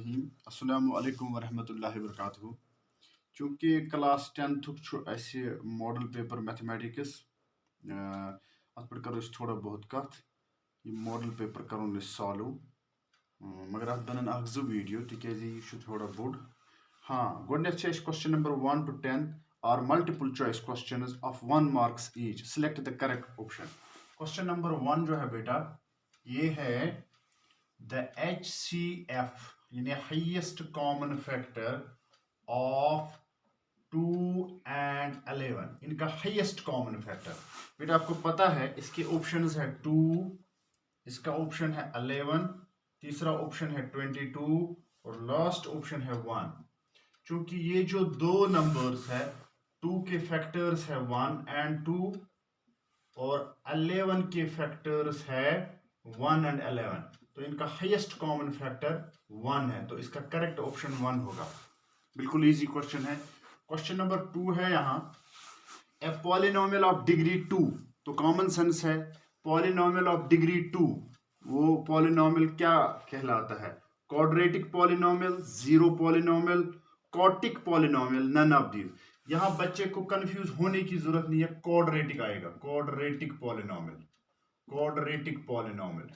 रहीम अस्सलामु अलैकुम वरहमतुल्लाहि वबरकातुहू। चूँकि class 10th model paper mathematics अत पे करो थोड़ा बहुत कत ये मॉडल पेपर कर सॉल्व मगर अत बन वीडियो तक थोड़ा बोड़। हाँ गोडनेथ question number 1 to 10 are multiple choice question of 1 marks each. Select the correct option. Question number 1 जो है बेटा ये है the HCF यानी highest common factor of 2 and 11। इनका हाईएस्ट कॉमन फैक्टर बेटा आपको पता है इसके ऑप्शंस है 2, इसका ऑप्शन है 11, तीसरा ऑप्शन है 22 और लास्ट ऑप्शन है 1। चूंकि ये जो दो नंबर्स है 2 के फैक्टर्स है 1 and 2 और 11 के फैक्टर्स है 1 and 11, तो इनका हाईएस्ट कॉमन फैक्टर 1 है, तो इसका करेक्ट ऑप्शन 1 होगा। बिल्कुल इजी क्वेश्चन है। क्वेश्चन नंबर 2 है यहाँ ए पॉलिनोमियल ऑफ डिग्री 2, तो कॉमन सेंस है पॉलिनोमियल ऑफ डिग्री 2 वो पॉलिनोमियल क्या कहलाता है? Quadratic polynomial, zero polynomial, quartic polynomial, none of these. यहाँ बच्चे को कंफ्यूज होने की जरूरत नहीं है, क्वाड्रेटिक आएगा, quadratic polynomial, quadratic polynomial,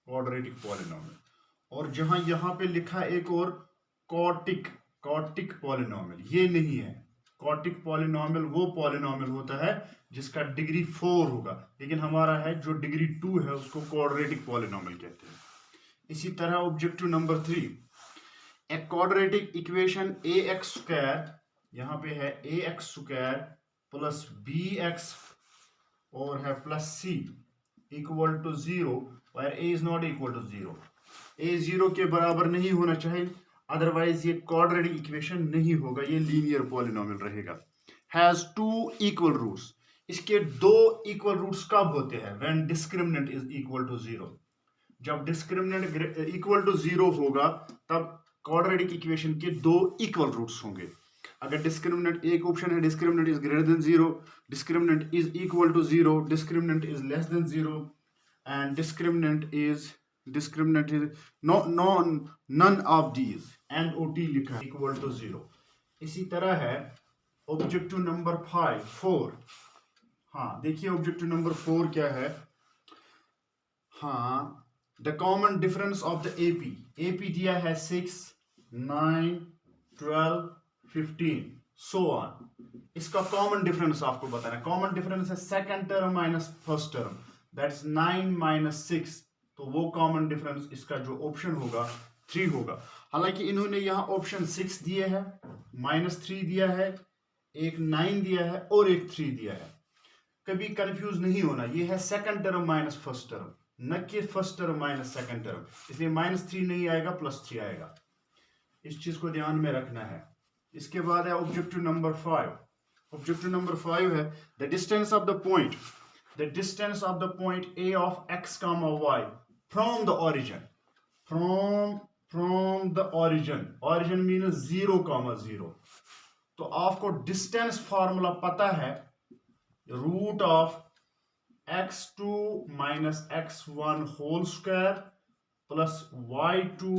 quadratic polynomial. और जहां यहां पे लिखा एक और क्वार्टिक, क्वार्टिक पॉलिनोमियल, ये नहीं है। क्वार्टिक पॉलिनोमियल वो पॉलिनोमियल होता है जिसका डिग्री 4 होगा, लेकिन हमारा है जो डिग्री 2 है उसको क्वाड्रेटिक पॉलिनोमियल कहते हैं। इसी तरह objective number 3, a quadratic equation ax square, यहां पे है ax स्क्वायर प्लस bx और है plus c equal to 0 where a is not equal to 0। a 0 के बराबर नहीं होना चाहिए, अदरवाइज ये क्वाड्रेटिक इक्वेशन नहीं होगा, ये लीनियर पॉलिनोमियल रहेगा। हैज 2 इक्वल रूट्स, इसके दो इक्वल रूट्स कब होते हैं? When discriminant is equal to 0। जब डिस्क्रिमिनेंट इक्वल टू 0 होगा तब क्वाड्रेटिक इक्वेशन के दो इक्वल रूट्स होंगे। अगर डिस्क्रिमिनेंट, एक ऑप्शन है discriminant is greater than 0, discriminant is equal to 0, discriminant is less than 0 and discriminant is none of these, NOT लिखा है, equal to 0। इसी तरह है ऑब्जेक्टिव नंबर 4। हाँ देखिए ऑब्जेक्टिव नंबर 4 क्या है। हाँ the common difference of the AP दिया है 6, 9, 12, 15 सो ऑन। इसका कॉमन डिफरेंस आपको बताना है। कॉमन डिफरेंस है second term minus first term, that's 9 minus 6, तो वो कॉमन डिफरेंस इसका जो ऑप्शन होगा 3 होगा। हालांकि इन्होंने यहाँ ऑप्शन 6 दिए है, -3 दिया है, एक 9 दिया है और एक 3 दिया है। कभी कंफ्यूज नहीं होना, ये है second term minus first term, न कि first term minus second term, इसलिए -3 नहीं आएगा, +3 आएगा। इस चीज को ध्यान में रखना है। इसके बाद है ऑब्जेक्टिव नंबर 5। ऑब्जेक्टिव नंबर 5 है the distance of the point, the distance of the point A of x comma y from the origin, from the origin means 0 comma 0। तो आपको डिस्टेंस फार्मूला पता है, root of x2 minus x1 whole square plus y2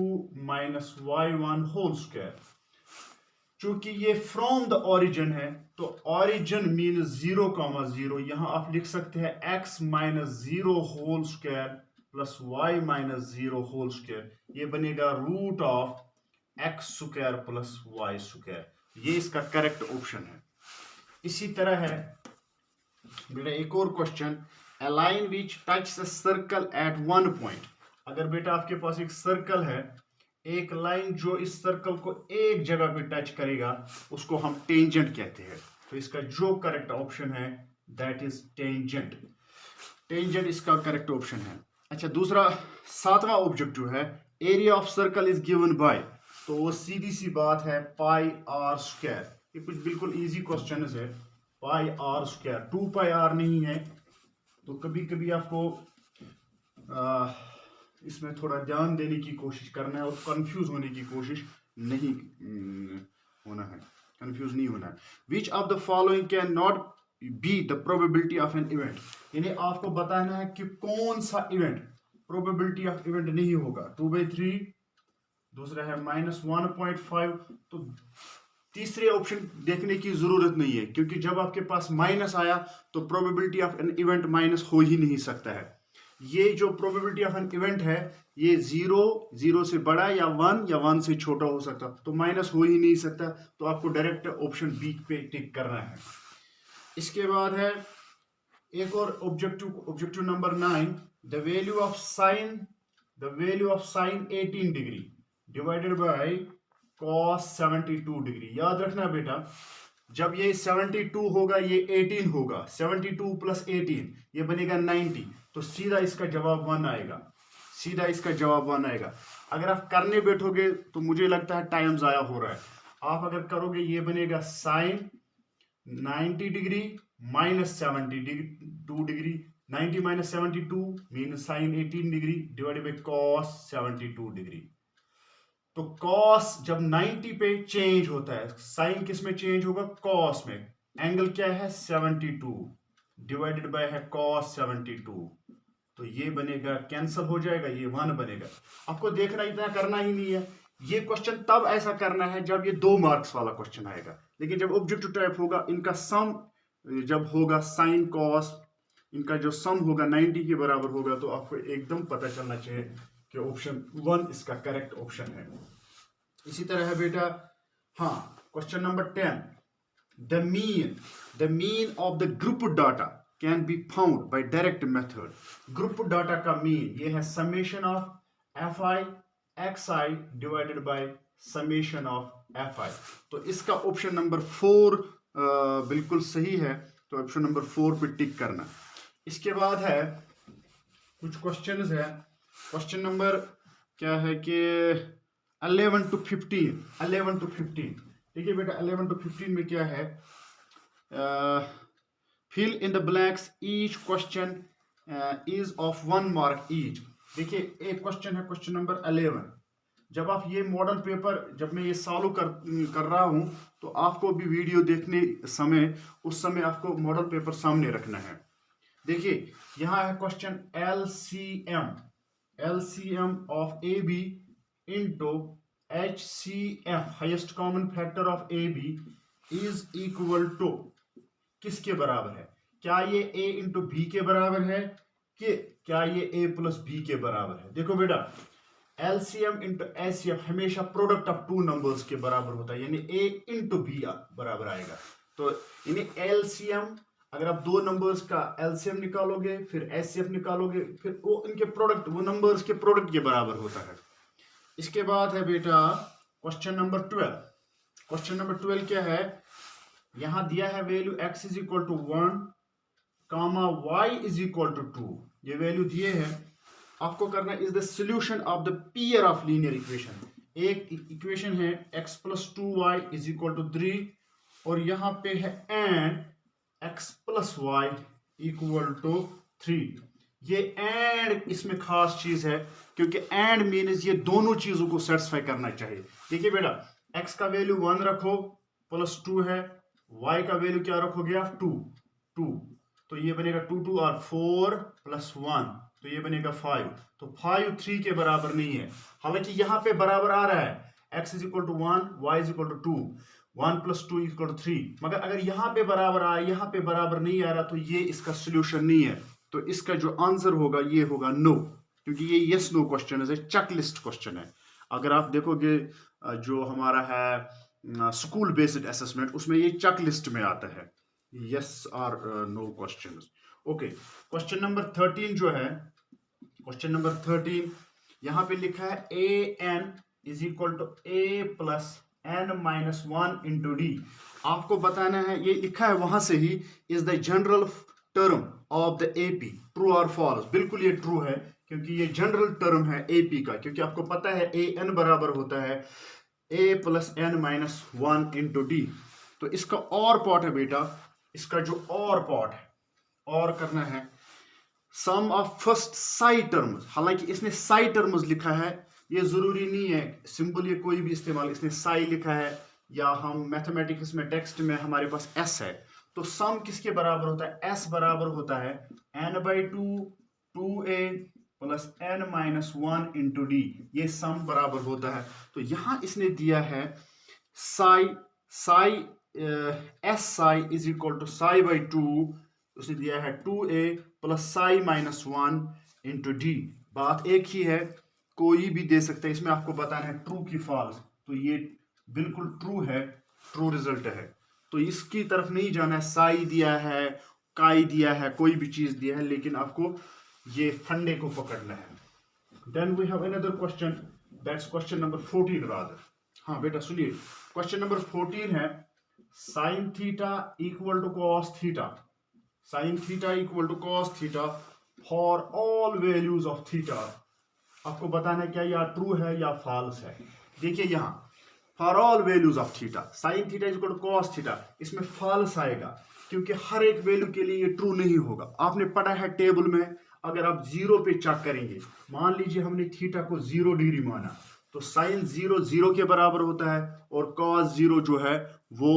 minus y1 whole square. चूंकि ये from the origin है तो origin mean 0 comma 0, यहां आप लिख सकते हैं x minus 0 whole square plus y minus 0 whole square, ये बनेगा root of x square plus y square, ये इसका करेक्ट ऑप्शन है। इसी तरह है बेटा एक और question, A line which touch the circle eight one point. अगर बेटा आपके पास एक सर्कल है, एक लाइन जो इस सर्कल को एक जगह पे टच करेगा उसको हम टेंजेंट कहते हैं, तो इसका जो करेक्ट ऑप्शन है दैट इज टेंजेंट। टेंजेंट इसका करेक्ट ऑप्शन है। अच्छा दूसरा 7वां ऑब्जेक्टिव है area of circle is given by, तो वो सीधी सी बात है पाई आर स्क्वायर। ये कुछ बिल्कुल इजी क्वेश्चन है, पाई आर स्क्वायर, 2 पाई आर नहीं है, तो कभी कभी आपको इसमें थोड़ा ध्यान देने की कोशिश करना है और कंफ्यूज होने की कोशिश नहीं होना है, कंफ्यूज नहीं होना है। Which of the following can not be the probability of an event, यानी आपको बताना है कि कौन सा इवेंट प्रोबेबिलिटी ऑफ इवेंट नहीं होगा। 2/3, दूसरा है -1.5। तो तीसरे ऑप्शन देखने की जरूरत नहीं है, क्योंकि जब आपके पास माइनस आया तो probability of an event minus हो ही नहीं सकता है। ये जो प्रोबेबिलिटी ऑफ एन इवेंट है ये 0 से बड़ा या 1 से छोटा हो सकता, तो माइनस हो ही नहीं सकता। तो आपको डायरेक्ट ऑप्शन बी पे टिक करना है। इसके बाद है एक और objective number 9, the value of sine 18 degree divided by cos 72 degree. याद रखना बेटा, जब ये 72 होगा ये 18 होगा, 72 प्लस 18 ये बनेगा 90, तो सीधा इसका जवाब 1 आएगा, सीधा इसका जवाब 1 आएगा। अगर आप करने बैठोगे तो मुझे लगता है टाइम जाया हो रहा है। आप अगर करोगे ये बनेगा साइन 90 डिग्री माइनस 72 डिग्री, 90 माइनस 72 mean sine 18 degree divided by cos 72 degree. तो cos जब 90 पे चेंज होता है, साइन किस में चेंज होगा, cos में। एंगल क्या है 72 डिवाइडेड बाय है cos 72, तो ये बनेगा, कैंसिल हो जाएगा, ये 1 बनेगा। आपको देखना इतना करना ही नहीं है। ये क्वेश्चन तब ऐसा करना है जब ये 2 मार्क्स वाला क्वेश्चन आएगा, लेकिन जब ऑब्जेक्टिव टाइप होगा इनका सम जब होगा साइन कॉस, इनका जो सम होगा 90 के बराबर होगा, तो आपको एकदम पता चलना चाहिए कि ऑप्शन 1 इसका करेक्ट ऑप्शन है। इसी तरह है बेटा, हाँ, question number 10, the mean of the group data can be found by direct method. Group data का मीन ये है summation of F I x I divided by summation of F I. तो इसका ऑप्शन नंबर 4 बिल्कुल सही है, तो option number 4 पे टिक करना। इसके बाद है कुछ क्वेश्चंस है, क्वेश्चन नंबर क्या है कि 11 to 15। देखिए बेटा 11 to 15 में क्या है, fill in the blanks, each question is of 1 mark each. देखिए एक क्वेश्चन है क्वेश्चन नंबर 11। जब आप ये मॉडल पेपर, जब मैं ये सॉल्व कर रहा हूं, तो आपको भी वीडियो देखने समय उस समय आपको मॉडल पेपर सामने रखना है। देखिए यहाँ है question LCM of AB into HCF highest common factor of AB is equal to किसके बराबर है? क्या ये A इंटू B के बराबर है कि क्या ये A प्लस B के बराबर है? देखो बेटा LCM इंटू HCF हमेशा प्रोडक्ट ऑफ 2 नंबर्स के बराबर होता है, यानी A इंटू B बराबर आएगा। तो यानी LCM, अगर आप 2 नंबर्स का LCM निकालोगे फिर HCF निकालोगे, फिर वो इनके प्रोडक्ट, वो नंबर्स के प्रोडक्ट के बराबर होता है। इसके बाद है बेटा क्वेश्चन नंबर 12। क्वेश्चन नंबर 12 क्या है, यहां दिया है value x is equal to 1 comma y is equal to 2, ये वैल्यू दिए हैं। आपको करना is the solution of the pair of linear equation. एक इक्वेशन है x plus 2y is equal to 3, और यहां पे है and x plus y equal to 3। ये एंड इसमें खास चीज है, क्योंकि एंड मीन्स ये दोनों चीजों को सेटिस्फाई करना चाहिए। देखिए बेटा x का वैल्यू 1 रखो प्लस 2 है, y का वैल्यू क्या रखोगे आप 2, तो ये बनेगा 2 2 और 4 प्लस 1, तो ये बनेगा 5। तो 5 3 के बराबर नहीं है, हालांकि यहाँ पे बराबर आ रहा है x is equal to 1 y is equal to 2, 1 plus 2 equal to 3, मगर अगर यहाँ पे बराबर आया यहाँ पे बराबर नहीं आ रहा, तो ये इसका सोल्यूशन नहीं है। तो इसका जो आंसर होगा ये होगा नो, क्योंकि ये यस नो क्वेश्चन है, चेकलिस्ट क्वेश्चन है। अगर आप देखोगे जो हमारा है स्कूल बेस्ड असेसमेंट, उसमें ये चेकलिस्ट में आता है, यस और no questions. Okay, question number 13 जो है, क्वेश्चन नंबर 13 यहाँ पे लिखा है an is equal to a plus n minus 1 into D. आपको बताना है, ये लिखा है वहां से ही, is the general term of the AP, true और फॉल्स। बिल्कुल ये ट्रू है, क्योंकि ये जनरल टर्म है AP का, क्योंकि आपको पता है an बराबर होता है a plus n minus 1 into D. तो इसका और पार्ट है बेटा, इसका जो और पार्ट है, और करना है सम ऑफ फर्स्ट साई टर्म्स। हालांकि इसने साई टर्म्स लिखा है, ये जरूरी नहीं है सिंपल ये कोई भी इस्तेमाल, इसने साई लिखा है, या हम मैथमेटिक्स में टेक्स्ट में हमारे पास s है, तो सम किसके बराबर होता है? s बराबर होता है n/2 2a plus n minus 1 into D, ये सम बराबर होता है। तो यहां इसने दिया है psi S psi is equal to psi by 2, उसने दिया है 2a plus psi minus 1 into D. बात एक ही है, कोई भी दे सकता है, इसमें आपको बताना है ट्रू की फॉल्स। तो ये बिल्कुल ट्रू है, ट्रू रिजल्ट है, तो इसकी तरफ नहीं जाना है। साई दिया है, काई दिया है, कोई भी चीज दिया है, लेकिन आपको ये फंडे को पकड़ना है। Then we have another question, that's question number 14 rather. हाँ बेटा सुनिए, क्वेश्चन नंबर 14 है sine theta equal to cos theta, sine theta equal to cos theta for all values of theta. आपको बताना है क्या या ट्रू है या फॉल्स है। देखिए यहां for all values of theta sine theta equal to cos theta, इसमें फॉल्स आएगा क्योंकि हर एक वैल्यू के लिए ये ट्रू नहीं होगा। आपने पढ़ा है टेबल में, अगर आप 0 पे चेक करेंगे, मान लीजिए हमने थीटा को 0 डिग्री माना, तो साइन 0 0 के बराबर होता है और कॉस 0 जो है वो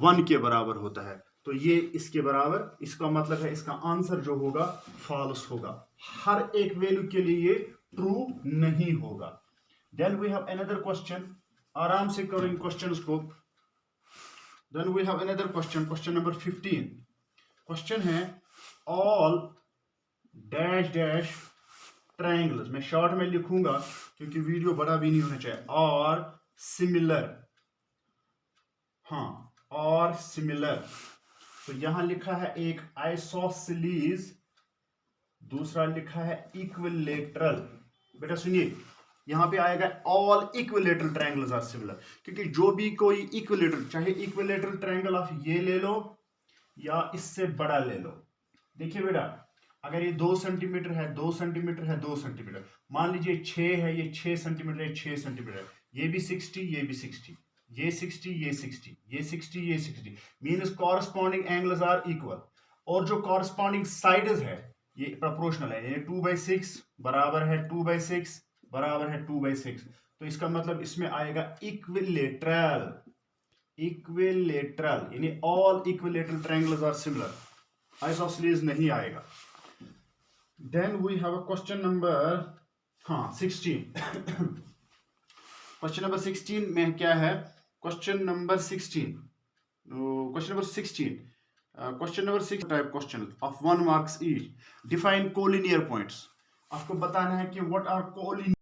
1 के बराबर होता है। तो ये इसके बराबर, इसका मतलब है इसका आंसर जो होगा फॉल्स होगा, हर एक वैल्यू के लिए ये ट्रू नहीं होगा। Then we have another question, आराम से करो इन क्वेश्चंस को। Then we have another question, question number 15। Question है ऑल डैश डैश ट्रायंगल्स, मैं शॉर्ट में लिखूंगा क्योंकि वीडियो बड़ा भी नहीं होना चाहिए, और सिमिलर, हाँ और सिमिलर। तो यहां लिखा है एक आइसोसेलेस, दूसरा लिखा है इक्विलेटरल। बेटा सुनिए, यहां पे आएगा all equilateral triangles are similar, क्योंकि जो भी कोई इक्विलेटरल, चाहे इक्विलेटरल ट्रायंगल आप ये ले लो या इससे बड़ा ले लो। देखिए बेटा, अगर ये 2 सेंटीमीटर है, 2 सेंटीमीटर है, 2 सेंटीमीटर, मान लीजिए 6 है, ये 6 सेंटीमीटर है, 6 सेंटीमीटर, ये भी 60, ये भी 60, ये 60, ये 60, ये 60, ये 60, means corresponding angles are equal. और जो कॉरस्पॉन्डिंग साइड्स है ये प्रोपोर्शनल है, ये 2/6 बराबर है 2/6 बराबर है 2/6। तो इसका मतलब इसमें आएगा इक्विलेटरल, इक्विलेटरल यानी all equilateral triangles are similar, isosceles नहीं आएगा। Then we have a question number 16। Question number 16 में क्या है, question number 16, question number 16, question number 6 type question of 1 marks each, define collinear points. आपको बताना है कि व्हाट आर कोलिनियर